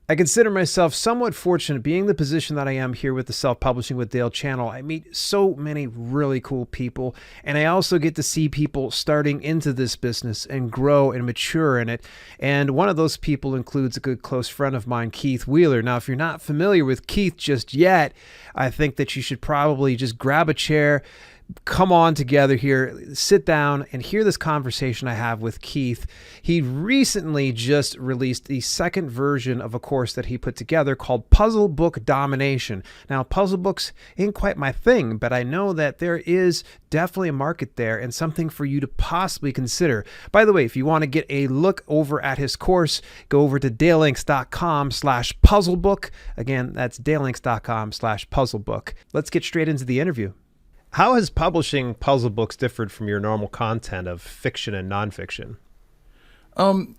I consider myself somewhat fortunate being in the position that I am here with the Self-Publishing with Dale channel. I meet so many really cool people, and I also get to see people starting into this business and grow and mature in it. And one of those people includes a good close friend of mine, Keith Wheeler. Now, if you're not familiar with Keith just yet, I think that you should probably just grab a chair, come on together here, sit down and hear this conversation I have with Keith. He recently just released the second version of a course that he put together called Puzzle Book Domination. Now, puzzle books ain't quite my thing, but I know that there is definitely a market there and something for you to possibly consider. By the way, if you want to get a look over at his course, go over to dalelinks.com/puzzlebook. Again, that's dalelinks.com/puzzlebook. Let's get straight into the interview. How has publishing puzzle books differed from your normal content of fiction and nonfiction? In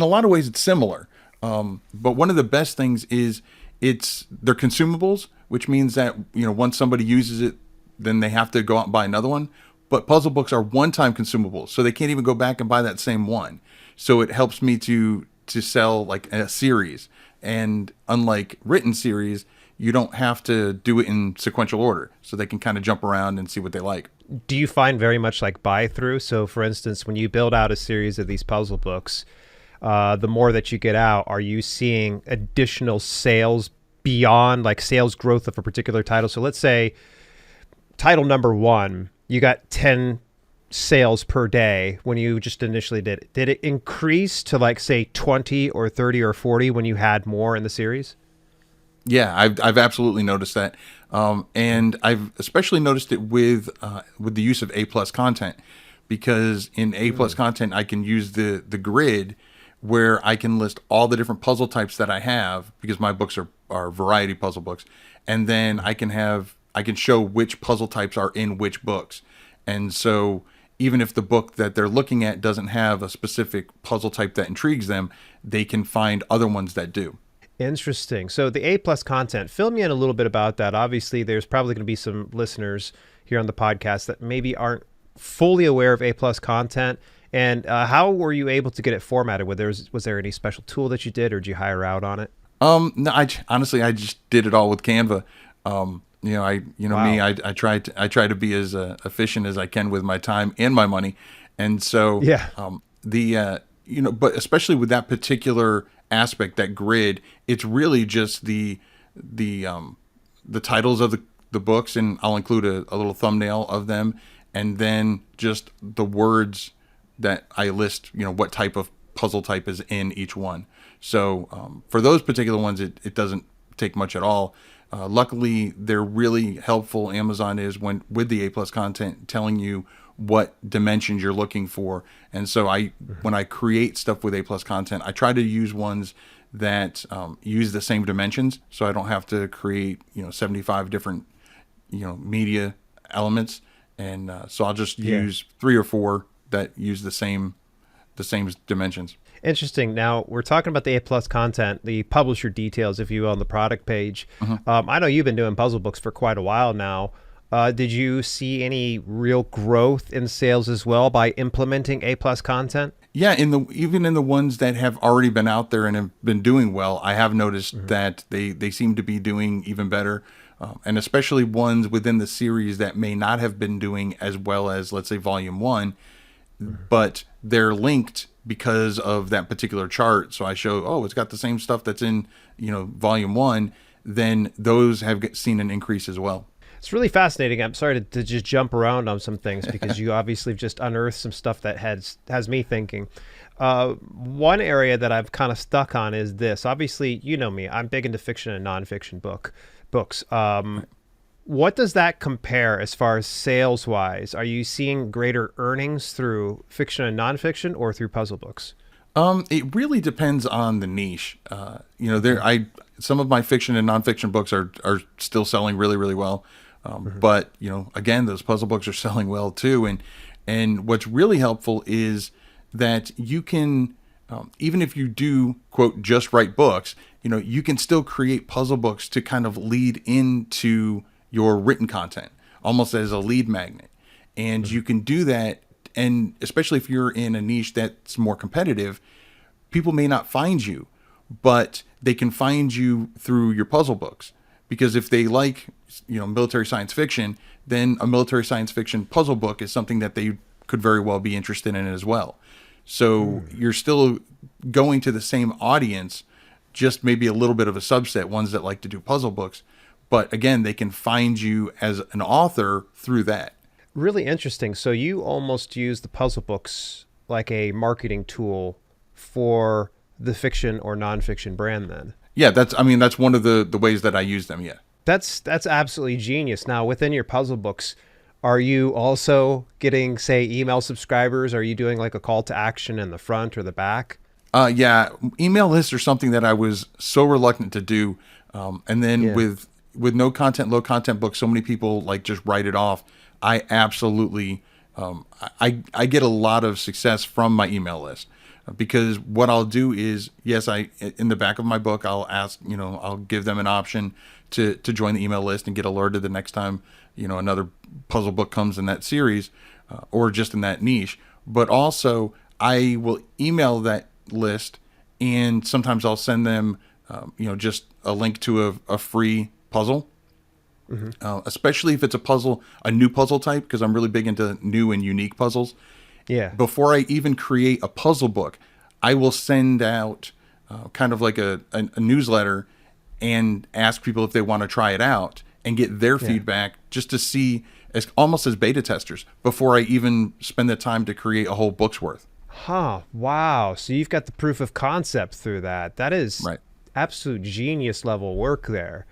a lot of ways it's similar. But one of the best things is they're consumables, which means that, once somebody uses it, then they have to go out and buy another one. But puzzle books are one-time consumables, so they can't even go back and buy that same one. So it helps me to sell like a series. And unlike written series, you don't have to do it in sequential order, so they can kind of jump around and see what they like. Do you find very much like buy through? So for instance, when you build out a series of these puzzle books, the more that you get out, are you seeing additional sales beyond like sales growth of a particular title? So let's say title number 1, you got 10 sales per day when you just initially did it. Did it increase to like say 20 or 30 or 40 when you had more in the series? Yeah, I've absolutely noticed that, and I've especially noticed it with the use of A+ content, because in A+ content I can use the grid where I can list all the different puzzle types that I have, because my books are variety puzzle books, and then I can show which puzzle types are in which books, and so even if the book that they're looking at doesn't have a specific puzzle type that intrigues them, they can find other ones that do. Interesting. So the A+ content, fill me in a little bit about that. Obviously, there's probably going to be some listeners here on the podcast that maybe aren't fully aware of A+ content. And how were you able to get it formatted? Was there any special tool that you did, or did you hire out on it? No, honestly I just did it all with Canva. Wow. Me, I try to be as efficient as I can with my time and my money, and so yeah. But especially with that particular aspect, that grid, it's really just the titles of the books, and I'll include a little thumbnail of them, and then just the words that I list, what type of puzzle type is in each one. So for those particular ones, it doesn't take much at all. Luckily, they're really helpful. Amazon is with the A+ content, telling you what dimensions you're looking for. And so when I create stuff with A+ content, I try to use ones that use the same dimensions, so I don't have to create 75 different media elements. And so I'll just use 3 or 4 that use the same dimensions. Interesting. Now, we're talking about the A+ content, the publisher details, if you will, on the product page. I know you've been doing puzzle books for quite a while now. Did you see any real growth in sales as well by implementing A+ content? Yeah, even in the ones that have already been out there and have been doing well, I have noticed that they seem to be doing even better. And especially ones within the series that may not have been doing as well as, let's say, volume 1, but they're linked because of that particular chart. So I show, it's got the same stuff that's in, volume 1, then those have seen an increase as well. It's really fascinating. I'm sorry to just jump around on some things, because you obviously have just unearthed some stuff that has me thinking. One area that I've kind of stuck on is this. Obviously, you know me, I'm big into fiction and nonfiction books. What does that compare as far as sales wise? Are you seeing greater earnings through fiction and nonfiction or through puzzle books? It really depends on the niche. Some of my fiction and nonfiction books are still selling really, really well. But again, those puzzle books are selling well too. And what's really helpful is that you can, even if you do quote just write books, you can still create puzzle books to kind of lead into your written content, almost as a lead magnet. And you can do that, and especially if you're in a niche that's more competitive, people may not find you, but they can find you through your puzzle books. Because if they like, military science fiction, then a military science fiction puzzle book is something that they could very well be interested in as well. So you're still going to the same audience, just maybe a little bit of a subset, ones that like to do puzzle books. But again, they can find you as an author through that. Really interesting. So you almost use the puzzle books like a marketing tool for the fiction or nonfiction brand then? Yeah, that's one of the ways that I use them, yeah. That's absolutely genius. Now, within your puzzle books, are you also getting, say, email subscribers? Are you doing like a call to action in the front or the back? Yeah, email lists are something that I was so reluctant to do. And then with no content, low content books, so many people like just write it off. I absolutely, I get a lot of success from my email list. Because what I'll do is, yes, in the back of my book, I'll ask, I'll give them an option to join the email list and get alerted the next time, another puzzle book comes in that series or just in that niche. But also, I will email that list, and sometimes I'll send them, just a link to a free puzzle. Especially if it's a new puzzle type, because I'm really big into new and unique puzzles. Yeah. Before I even create a puzzle book, I will send out kind of like a newsletter and ask people if they want to try it out and get their feedback, just to see, almost as beta testers, before I even spend the time to create a whole book's worth. Huh. Wow. So you've got the proof of concept through that. That is Right. absolute genius level work there.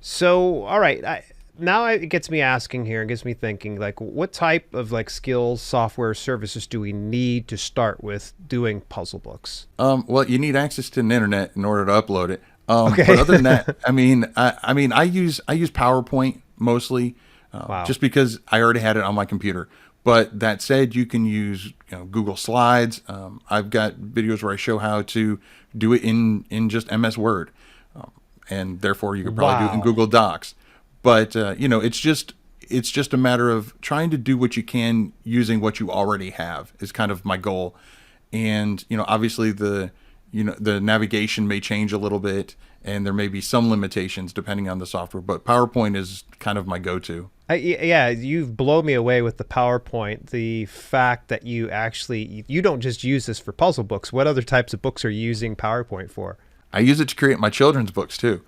So, all right. Now it gets me asking here and gets me thinking, like, what type of like skills, software, services do we need to start with doing puzzle books? Well, you need access to an internet in order to upload it. Okay. But other than that, I use PowerPoint mostly, Wow. just because I already had it on my computer. But that said, you can use Google Slides. I've got videos where I show how to do it in just MS Word, and therefore you could probably do it in Google Docs. But it's just a matter of trying to do what you can using what you already have is kind of my goal. And obviously the navigation may change a little bit, and there may be some limitations depending on the software. But PowerPoint is kind of my go-to. Yeah, you've blown me away with the PowerPoint. The fact that you don't just use this for puzzle books. What other types of books are you using PowerPoint for? I use it to create my children's books too,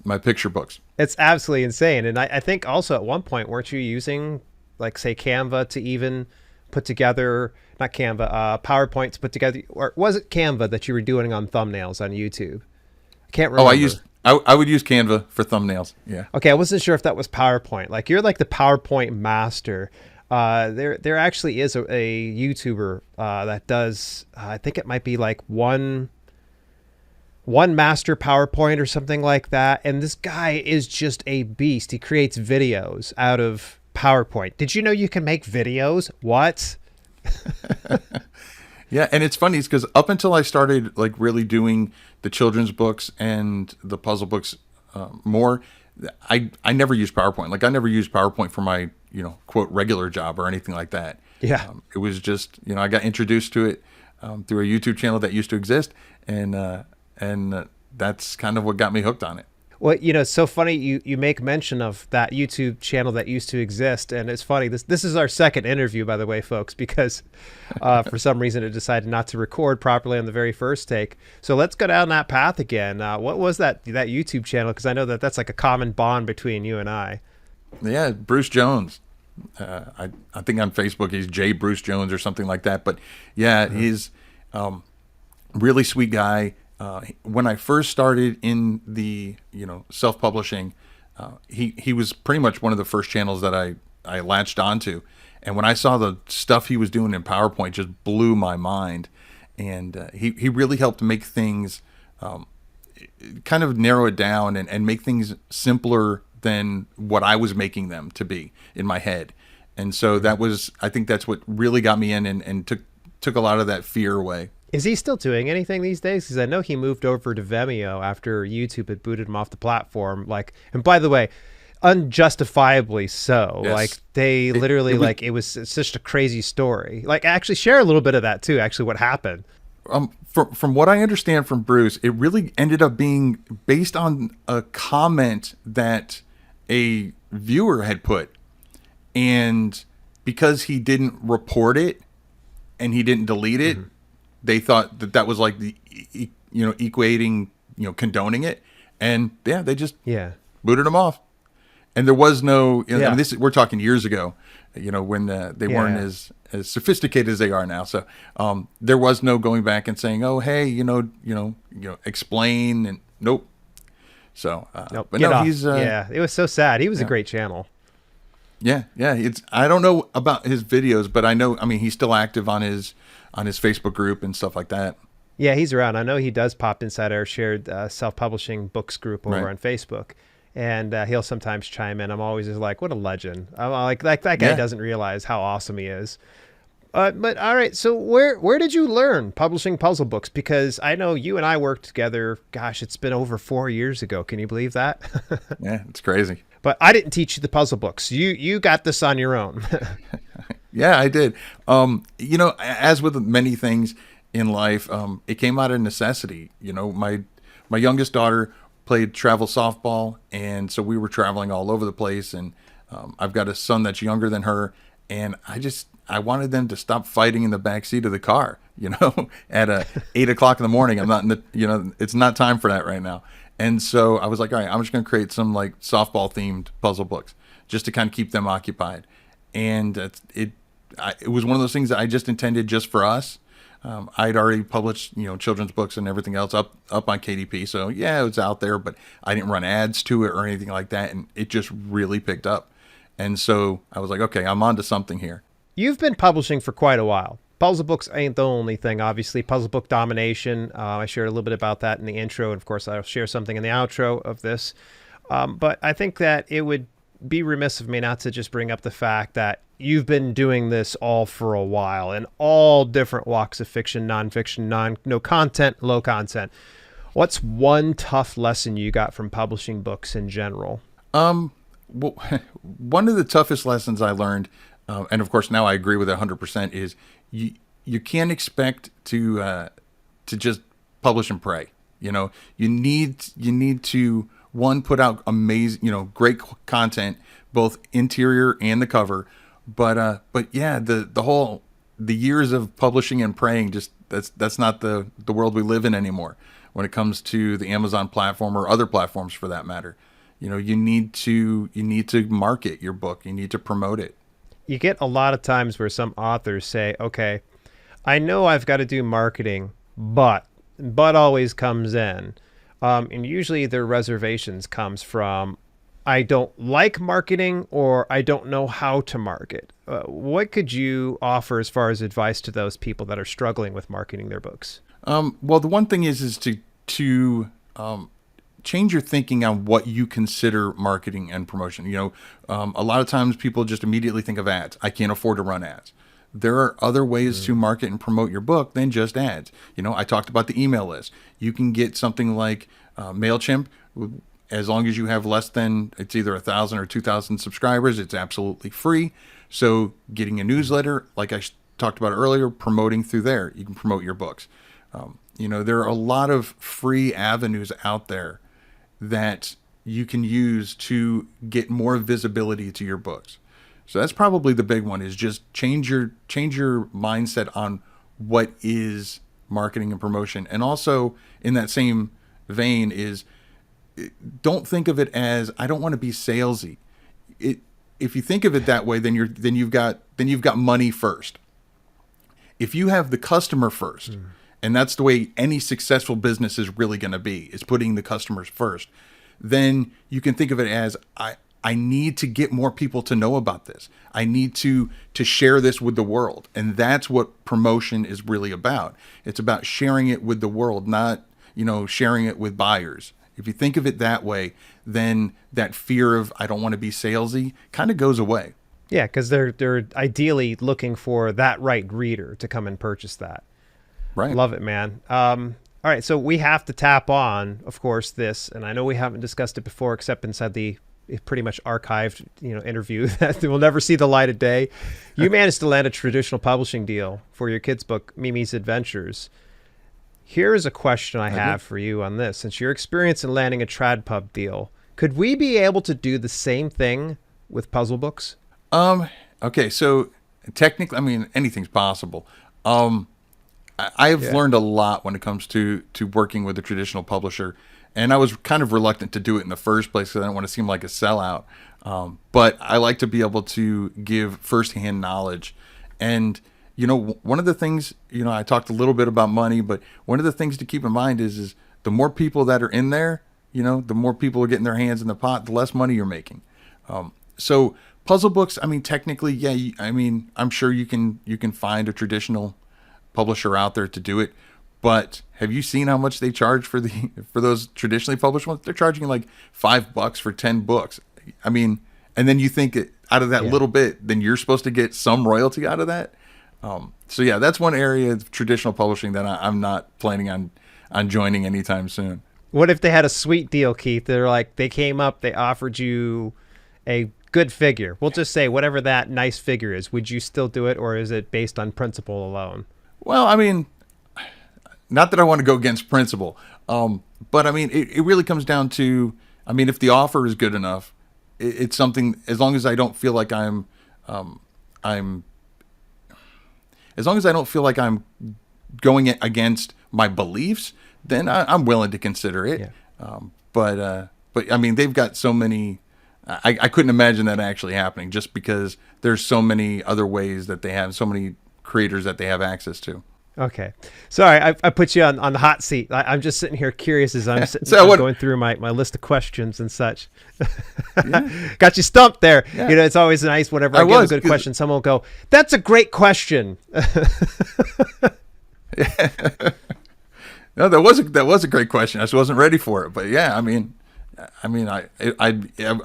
my picture books. It's absolutely insane. And I think also at one point, weren't you using, like, say, Canva to even put together, not Canva, PowerPoint to put together, or was it Canva that you were doing on thumbnails on YouTube? I can't remember. I would use Canva for thumbnails. Yeah. Okay, I wasn't sure if that was PowerPoint. Like, you're like the PowerPoint master. There actually is a YouTuber that does, I think it might be like one master PowerPoint or something like that. And this guy is just a beast. He creates videos out of PowerPoint. Did you know you can make videos? What? Yeah, and it's funny because up until I started like really doing the children's books and the puzzle books more, I never used PowerPoint. Like I never used PowerPoint for my quote regular job or anything like that. Yeah, it was just I got introduced to it through a YouTube channel that used to exist, and that's kind of what got me hooked on it. Well, it's so funny you make mention of that YouTube channel that used to exist, and it's funny. This is our second interview, by the way, folks, because for some reason it decided not to record properly on the very first take. So let's go down that path again. What was that YouTube channel? Because I know that's like a common bond between you and I. Yeah, Bruce Jones. I think on Facebook he's J Bruce Jones or something like that. But yeah, he's really sweet guy. When I first started in the self-publishing, he was pretty much one of the first channels that I latched onto, and when I saw the stuff he was doing in PowerPoint, just blew my mind, and he really helped make things kind of narrow it down and make things simpler than what I was making them to be in my head, and so I think that's what really got me in and took a lot of that fear away. Is he still doing anything these days? Because I know he moved over to Vimeo after YouTube had booted him off the platform. And by the way, unjustifiably so. Yes. Like they literally, it was such a crazy story. Like actually share a little bit of that too, actually what happened. From what I understand from Bruce, it really ended up being based on a comment that a viewer had put, and because he didn't report it and he didn't delete it, they thought that that was like the equating, condoning it, and yeah, they just booted him off. And there was no, I mean, we're talking years ago, when they weren't as sophisticated as they are now. So there was no going back and saying, oh, hey, explain, and nope. So, nope, but no, he's it was so sad. He was a great channel. Yeah. I don't know about his videos, but I know, he's still active on his Facebook group and stuff like that. Yeah, he's around. I know he does pop inside our shared self-publishing books group over on Facebook. And he'll sometimes chime in. I'm always just like, what a legend. I'm like that guy doesn't realize how awesome he is. But all right, so where did you learn publishing puzzle books? Because I know you and I worked together. Gosh, it's been over 4 years ago. Can you believe that? Yeah, it's crazy. But I didn't teach you the puzzle books. You got this on your own. Yeah, I did. As with many things in life, it came out of necessity. My youngest daughter played travel softball, and so we were traveling all over the place, and I've got a son that's younger than her, and I wanted them to stop fighting in the back seat of the car, at 8 o'clock in the morning. I'm not in the, it's not time for that right now. And so I was like, all right, I'm just going to create some like softball themed puzzle books just to kind of keep them occupied. And it was one of those things that I just intended just for us. I'd already published, children's books and everything else up on KDP. So yeah, it was out there, but I didn't run ads to it or anything like that. And it just really picked up. And so I was like, okay, I'm onto something here. You've been publishing for quite a while. Puzzle books ain't the only thing, obviously. Puzzle book domination. I shared a little bit about that in the intro. And of course, I'll share something in the outro of this. But I think that it would be remiss of me not to just bring up the fact that you've been doing this all for a while in all different walks of fiction, nonfiction, no content, low content. What's one tough lesson you got from publishing books in general? Well, one of the toughest lessons I learned, and of course now I agree with it 100%, is you can't expect to just publish and pray. You need to, one, put out amazing, great content, both interior and the cover. But yeah, the years of publishing and praying, just that's not the world we live in anymore when it comes to the Amazon platform or other platforms for that matter. You need to market your book. You need to promote it. You get a lot of times where some authors say, okay, I know I've got to do marketing, but always comes in. And usually their reservations comes from, I don't like marketing or I don't know how to market. What could you offer as far as advice to those people that are struggling with marketing their books? Well, the one thing is to change your thinking on what you consider marketing and promotion. A lot of times people just immediately think of ads. I can't afford to run ads. There are other ways to market and promote your book than just ads. I talked about the email list. You can get something like MailChimp. As long as you have less than, it's either 1,000 or 2,000 subscribers, it's absolutely free. So getting a newsletter, like I talked about earlier, promoting through there, you can promote your books. There are a lot of free avenues out there that you can use to get more visibility to your books. So that's probably the big one, is just change your mindset on what is marketing and promotion. And also in that same vein is, don't think of it as, I don't want to be salesy. If you think of it that way, then you've got money first. If you have the customer first, and that's the way any successful business is really going to be, is putting the customers first, then you can think of it as, I need to get more people to know about this. I need to share this with the world. And that's what promotion is really about. It's about sharing it with the world, not, sharing it with buyers. If you think of it that way, then that fear of, I don't want to be salesy, kind of goes away. Yeah, because they're ideally looking for that right reader to come and purchase that. Right. Love it, man. All right, so we have to tap on, of course, this, and I know we haven't discussed it before except inside the pretty much archived, interview that will never see the light of day. You managed to land a traditional publishing deal for your kids' book, Mimi's Adventures. Here's a question I have for you on this. Since your experience in landing a TradPub deal, could we be able to do the same thing with puzzle books? Okay, so technically, I mean, anything's possible. I've learned a lot when it comes to working with a traditional publisher, and I was kind of reluctant to do it in the first place because I don't want to seem like a sellout. But I like to be able to give firsthand knowledge. And, one of the things, I talked a little bit about money, but one of the things to keep in mind is the more people that are in there, the more people are getting their hands in the pot, the less money you're making. So puzzle books, I mean, technically, yeah, I'm sure you can find a traditional publisher out there to do it. But have you seen how much they charge for those traditionally published ones? They're charging like $5 for 10 books. I mean, and then you think out of that little bit, then you're supposed to get some royalty out of that. So yeah, that's one area of traditional publishing that I'm not planning on joining anytime soon. What if they had a sweet deal, Keith? They came up, they offered you a good figure. We'll just say whatever that nice figure is. Would you still do it, or is it based on principle alone? Well, I mean, not that I want to go against principle, but I mean, it really comes down to, if the offer is good enough, it's something, as long as I don't feel like as long as I don't feel like I'm going against my beliefs, then I'm willing to consider it. Yeah. But I mean, they've got so many, I couldn't imagine that actually happening just because there's so many other ways that they have, so many creators that they have access to. Okay. Sorry, I put you on the hot seat. I'm just sitting here curious as I'm going through my list of questions and such. Got you stumped there. Yeah. It's always nice whenever I get a good question, someone will go, "That's a great question." No, that was a great question. I just wasn't ready for it. But yeah, I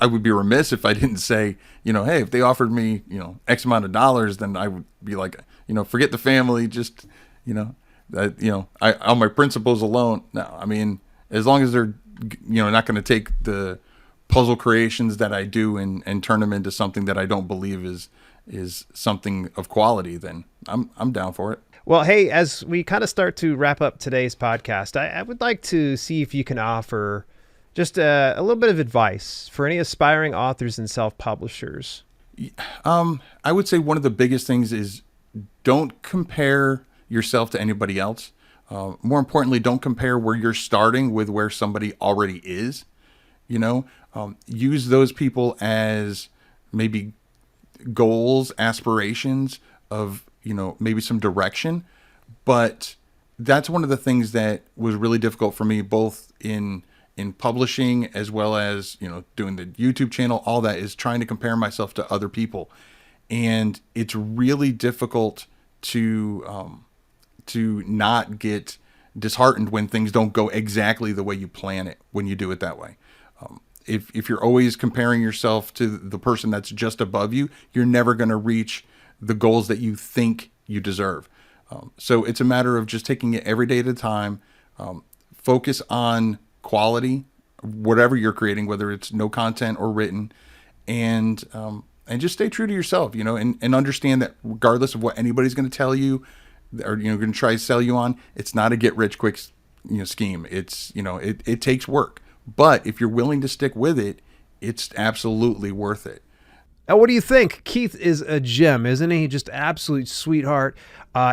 would be remiss if I didn't say, hey, if they offered me, X amount of dollars, then I would be like, forget the family, just, on my principles alone. No, I mean, as long as they're, not going to take the puzzle creations that I do and turn them into something that I don't believe is something of quality, then I'm down for it. Well, hey, as we kind of start to wrap up today's podcast, I would like to see if you can offer just a little bit of advice for any aspiring authors and self-publishers. I would say one of the biggest things is don't compare yourself to anybody else. More importantly, don't compare where you're starting with where somebody already is. Use those people as maybe goals, aspirations of, maybe some direction. But that's one of the things that was really difficult for me, both in publishing as well as, doing the YouTube channel. All that is trying to compare myself to other people. And it's really difficult to not get disheartened when things don't go exactly the way you plan it, when you do it that way. If you're always comparing yourself to the person that's just above you, you're never going to reach the goals that you think you deserve. So it's a matter of just taking it every day at a time. Focus on quality, whatever you're creating, whether it's no content or written, and just stay true to yourself, and understand that regardless of what anybody's going to tell you or, going to try to sell you on, it's not a get rich quick, scheme. It's, it takes work, but if you're willing to stick with it, it's absolutely worth it. Now, what do you think? Keith is a gem, isn't he? Just absolute sweetheart.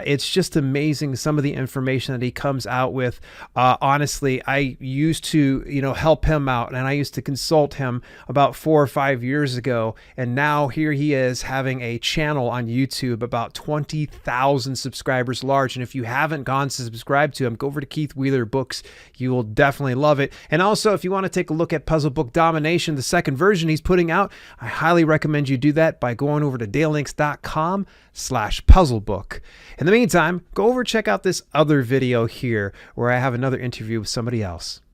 It's just amazing some of the information that he comes out with. Honestly, I used to, help him out, and I used to consult him about 4 or 5 years ago. And now here he is having a channel on YouTube, about 20,000 subscribers large. And if you haven't gone to subscribe to him, go over to Keith Wheeler Books. You will definitely love it. And also, if you want to take a look at Puzzle Book Domination, the second version he's putting out, I highly recommend you do that by going over to dalelinks.com/puzzlebook. In the meantime, go over and check out this other video here where I have another interview with somebody else.